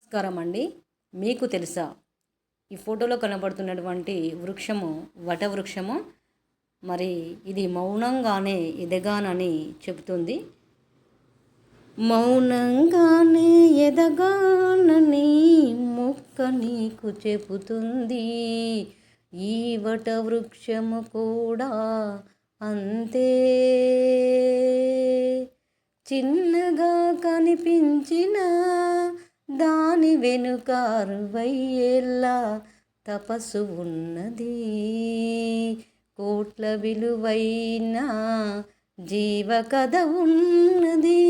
నమస్కారం అండి. మీకు తెలుసా ఈ ఫోటోలో కనబడుతున్నటువంటి వృక్షము వటవృక్షము. మరి ఇది మౌనంగానే ఎదగానని చెబుతుంది. మౌనంగానే ఎదగానని మొక్క నీకు చెబుతుంది. ఈ వటవృక్షము కూడా అంతే. చిన్నగా కనిపించిన దాని వెనుక 60 ఏళ్ళ తపస్సు ఉన్నది. కోట్ల విలువైన జీవ కథ ఉన్నది.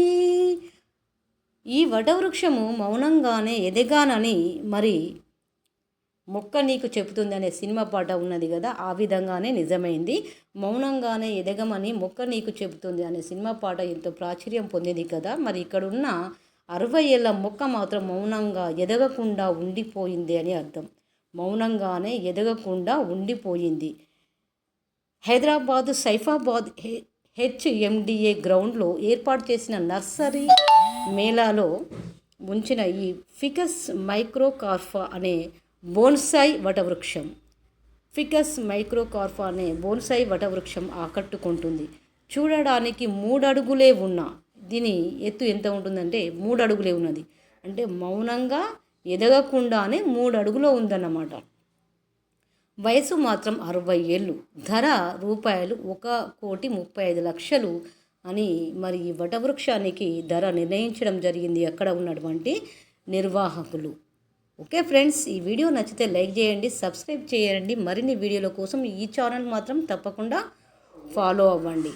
ఈ వటవృక్షము మౌనంగానే ఎదగానని మరి మొక్క నీకు చెబుతుంది అనే సినిమా పాట ఉన్నది కదా, ఆ విధంగానే నిజమైంది. మౌనంగానే ఎదగమని మొక్క నీకు చెబుతుంది అనే సినిమా పాట ఎంతో ప్రాచుర్యం పొందింది కదా. మరి ఇక్కడున్న 60 ఏళ్ళ మొక్క మాత్రం మౌనంగా ఎదగకుండా ఉండిపోయింది అని అర్థం. మౌనంగానే ఎదగకుండా ఉండిపోయింది. హైదరాబాద్ సైఫాబాద్ HMDA గ్రౌండ్లో ఏర్పాటు చేసిన నర్సరీ మేళాలో ఉంచిన ఈ ఫికస్ మైక్రోకార్పా అనే బోన్సాయి వటవృక్షం. ఫికస్ మైక్రోకార్పా అనే బోన్సాయి వటవృక్షం ఆకట్టుకుంటుంది. చూడడానికి 3 అడుగులే ఉన్న దీని ఎత్తు ఎంత ఉంటుందంటే 3 అడుగులే ఉన్నది. అంటే మౌనంగా ఎదగకుండానే 3 అడుగులో ఉందన్నమాట. వయసు మాత్రం 60 ఏళ్ళు. ధర రూపాయలు 1,35,00,000 అని మరి ఈ వటవృక్షానికి ధర నిర్ణయించడం జరిగింది అక్కడ ఉన్నటువంటి నిర్వాహకులు. ఓకే ఫ్రెండ్స్, ఈ వీడియో నచ్చితే లైక్ చేయండి, సబ్స్క్రైబ్ చేయండి. మరిన్ని వీడియోల కోసం ఈ ఛానల్ మాత్రం తప్పకుండా ఫాలో అవ్వండి.